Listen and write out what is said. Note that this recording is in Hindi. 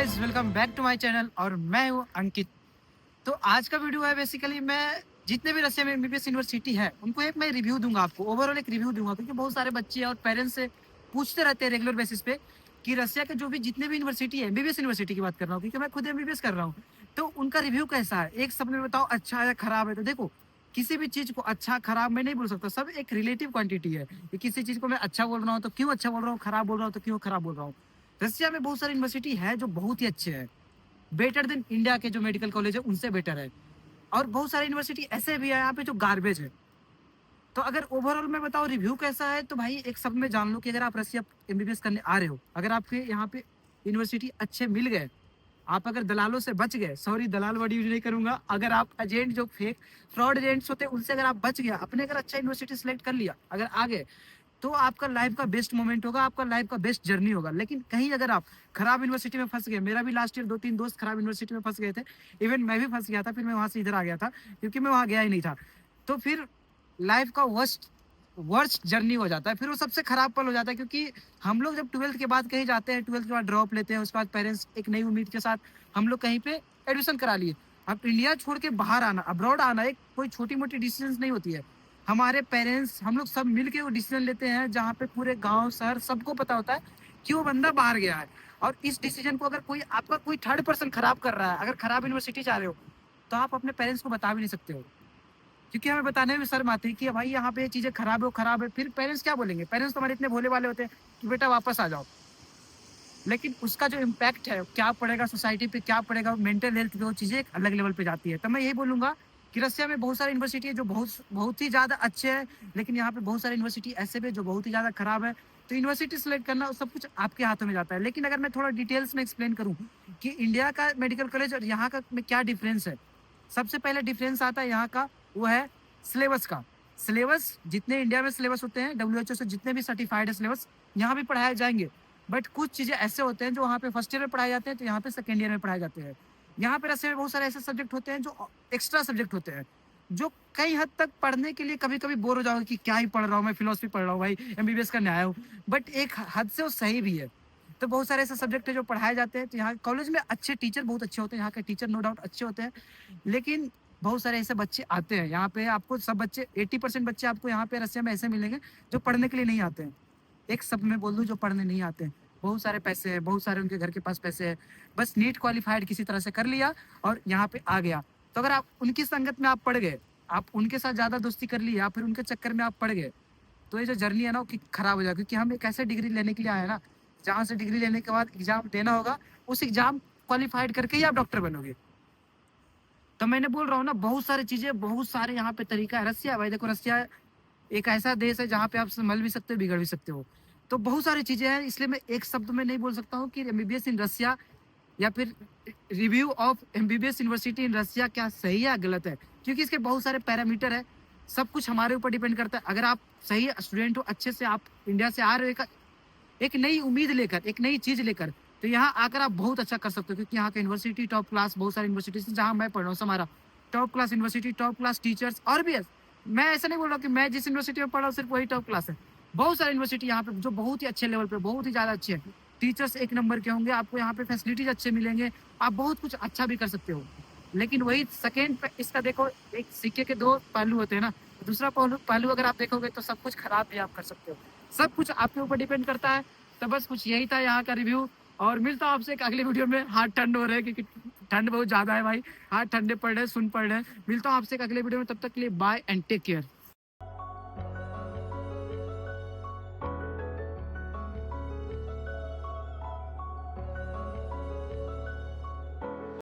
Guys, welcome back to my channel और मैं हूं अंकित। तो आज का वीडियो है बेसिकली मैं जितने भी रशिया में एमबीबीएस यूनिवर्सिटी है उनको एक मैं रिव्यू दूंगा, आपको ओवरऑल एक रिव्यू दूंगा, क्योंकि बहुत सारे बच्चे और पेरेंट्स से पूछते रहते हैं रेगुलर बेसिस पे कि रशिया के जो भी जितने भी यूनिवर्सिटी है, एमबीबीएस यूनिवर्सिटी की बात कर रहा हूँ क्योंकि मैं खुद एमबीबीएस कर रहा हूँ, तो उनका रिव्यू कैसा है, एक सब में बताओ अच्छा है या खराब है। तो देखो, किसी भी चीज को अच्छा खराब मैं नहीं बोल सकता, सब एक रिलेटिव क्वांटिटी है कि किसी चीज को मैं अच्छा बोल रहा हूँ तो क्यों अच्छा बोल रहा हूँ, खराब बोल रहा हूँ तो क्यों खराब बोल रहा हूँ। रशिया में बहुत सारी यूनिवर्सिटी है जो बहुत ही अच्छे हैं, बेटर देन इंडिया के जो मेडिकल कॉलेज है उनसे बेटर है, और बहुत सारी यूनिवर्सिटी ऐसे भी है यहाँ पे जो गार्बेज है। तो अगर ओवरऑल मैं बताऊं रिव्यू कैसा है, तो भाई एक सब में जान लो कि अगर आप रसिया एमबीबीएस करने आ रहे हो, अगर आपके यहाँ पे यूनिवर्सिटी अच्छे मिल गए, आप अगर दलालों से बच गए, सॉरी दलाल वर्ड यूज नहीं करूंगा, अगर आप एजेंट जो फेक फ्रॉड एजेंट्स होते हैं उनसे अगर आप बच गया, अपने अगर अच्छा यूनिवर्सिटी सिलेक्ट कर लिया, अगर आ गए, तो आपका लाइफ का बेस्ट मोमेंट होगा, आपका लाइफ का बेस्ट जर्नी होगा। लेकिन कहीं अगर आप खराब यूनिवर्सिटी में फंस गए, मेरा भी लास्ट ईयर 2-3 दोस्त खराब यूनिवर्सिटी में फंस गए थे, इवन मैं भी फंस गया था, फिर मैं वहां से इधर आ गया था क्योंकि मैं वहां गया ही नहीं था। तो फिर लाइफ का वर्स्ट वर्स्ट जर्नी हो जाता है, फिर वो सबसे खराब पल हो जाता है, क्योंकि हम लोग जब 12th के बाद कहीं जाते हैं, 12th के बाद ड्रॉप लेते हैं, उसके बाद पेरेंट्स एक नई उम्मीद के साथ हम लोग कहीं पे एडमिशन करा लिए। अब इंडिया छोड़ के बाहर आना, अब्रॉड आना एक कोई छोटी मोटी डिसीजन नहीं होती है। हमारे पेरेंट्स हम लोग सब मिलके वो डिसीजन लेते हैं जहाँ पे पूरे गांव शहर सबको पता होता है कि वो बंदा बाहर गया है। और इस डिसीजन को अगर कोई आपका कोई थर्ड पर्सन खराब कर रहा है, अगर खराब यूनिवर्सिटी जा रहे हो, तो आप अपने पेरेंट्स को बता भी नहीं सकते हो, क्योंकि हमें बताने में शर्म आती है कि भाई यहाँ पे ये चीजें खराब है, वो खराब है। फिर पेरेंट्स क्या बोलेंगे, पेरेंट्स तो हमारे इतने भोले वाले होते हैं कि बेटा वापस आ जाओ। लेकिन उसका जो इम्पैक्ट है क्या पड़ेगा सोसाइटी पे, क्या पड़ेगा मेंटल हेल्थ पे, वो चीजें एक अलग लेवल पे जाती है। तो मैं यही बोलूंगा कि रशिया में बहुत सारी यूनिवर्सिटी है जो बहुत बहुत ही ज्यादा अच्छे हैं, लेकिन यहाँ पे बहुत सारी यूनिवर्सिटी ऐसे भी है जो बहुत ही ज्यादा खराब है। तो यूनिवर्सिटी सिलेक्ट करना सब कुछ आपके हाथों में जाता है। लेकिन अगर मैं थोड़ा डिटेल्स में एक्सप्लेन करूँ कि इंडिया का मेडिकल कॉलेज और यहाँ का में क्या डिफरेंस है, सबसे पहले डिफरेंस आता है यहाँ का, वो है सिलेबस का। सिलेबस जितने इंडिया में सिलेबस होते हैं डब्ल्यूएचओ से जितने भी सर्टिफाइड है सिलेबस, यहाँ भी पढ़ाए जाएंगे। बट कुछ चीजें ऐसे होते हैं जो वहाँ पे फर्स्ट ईयर में पढ़ाए जाते हैं, तो यहाँ पे सेकेंड ईयर में पढ़ाए जाते हैं। यहाँ पे रस्से में बहुत सारे ऐसे सब्जेक्ट होते हैं जो एक्स्ट्रा सब्जेक्ट होते हैं, जो कई हद तक पढ़ने के लिए कभी कभी बोर हो जाओगे कि क्या ही पढ़ रहा हूँ, मैं फिलोसफी पढ़ रहा हूँ भाई, एमबीबीएस करने आया हूँ। बट एक हद से वो सही भी है। तो बहुत सारे ऐसे सब्जेक्ट है जो पढ़ाए जाते हैं, तो यहाँ कॉलेज में अच्छे टीचर बहुत अच्छे होते हैं, यहाँ के टीचर नो डाउट अच्छे होते हैं। लेकिन बहुत सारे ऐसे बच्चे आते हैं यहाँ पे, आपको सब बच्चे 80% बच्चे आपको यहाँ पे रसिया में ऐसे मिलेंगे जो पढ़ने के लिए नहीं आते हैं। एक सब में बोल दूं जो पढ़ने नहीं आते हैं, बहुत सारे पैसे हैं, बहुत सारे उनके घर के पास पैसे हैं, बस नीट क्वालिफाइड किसी तरह से कर लिया और यहाँ पे आ गया। तो अगर आप उनकी संगत में आप पड़ गए, आप उनके साथ ज्यादा दोस्ती कर ली या फिर उनके चक्कर में आप पड़ गए, तो ये जो जर्नी है ना वो खराब हो जाएगी। क्योंकि हम एक ऐसे डिग्री लेने के लिए आए हैं ना, जहाँ से डिग्री लेने के बाद एग्जाम देना होगा, उस एग्जाम क्वालिफाइड करके ही आप डॉक्टर बनोगे। तो मैंने बोल रहा हूँ ना, बहुत सारी चीजें, बहुत सारे यहाँ पे तरीका है। रसिया भाई देखो, रसिया एक ऐसा देश है जहाँ पे आप संभल भी सकते हो, बिगड़ भी सकते हो। तो बहुत सारी चीजें हैं, इसलिए मैं एक शब्द में नहीं बोल सकता हूँ कि एमबीबीएस इन रसिया या फिर रिव्यू ऑफ एमबीबीएस यूनिवर्सिटी इन रसिया क्या सही है या गलत है, क्योंकि इसके बहुत सारे पैरामीटर है। सब कुछ हमारे ऊपर डिपेंड करता है। अगर आप सही स्टूडेंट हो, अच्छे से आप इंडिया से आ रहे हो एक नई उम्मीद लेकर, एक नई चीज लेकर, तो यहाँ आकर आप बहुत अच्छा कर सकते हो, क्योंकि यहाँ का यूनिवर्सिटी टॉप क्लास, बहुत सारी यूनिवर्सिटी जहाँ मैं पढ़ रहा हूँ हमारा top class university, top class teachers, और भी है। मैं ऐसा नहीं बोल रहा कि मैं जिस यूनिवर्सिटी में पढ़ रहा हूँ सिर्फ वही टॉप क्लास है। बहुत सारी यूनिवर्सिटी यहाँ पे जो बहुत ही अच्छे लेवल पे, बहुत ही ज्यादा अच्छे हैं, टीचर्स एक नंबर के होंगे, आपको यहाँ पे फैसिलिटीज अच्छे मिलेंगे, आप बहुत कुछ अच्छा भी कर सकते हो। लेकिन वही सेकेंड इसका देखो, एक सिक्के के दो पहलू होते हैं ना, दूसरा पहलू पहलू अगर आप देखोगे तो सब कुछ खराब भी आप कर सकते हो। सब कुछ आपके ऊपर डिपेंड करता है। तो बस कुछ यही था यहाँ का रिव्यू, और मिलता हूँ आपसे एक अगले वीडियो में। हाथ ठंड हो रहे हैं क्योंकि ठंड बहुत ज्यादा है भाई, हाथ ठंडे पड़ रहे हैं, सुन पड़ रहे हैं। मिलता हूँ आपसे एक अगले वीडियो में, तब तक के लिए बाय एंड टेक केयर।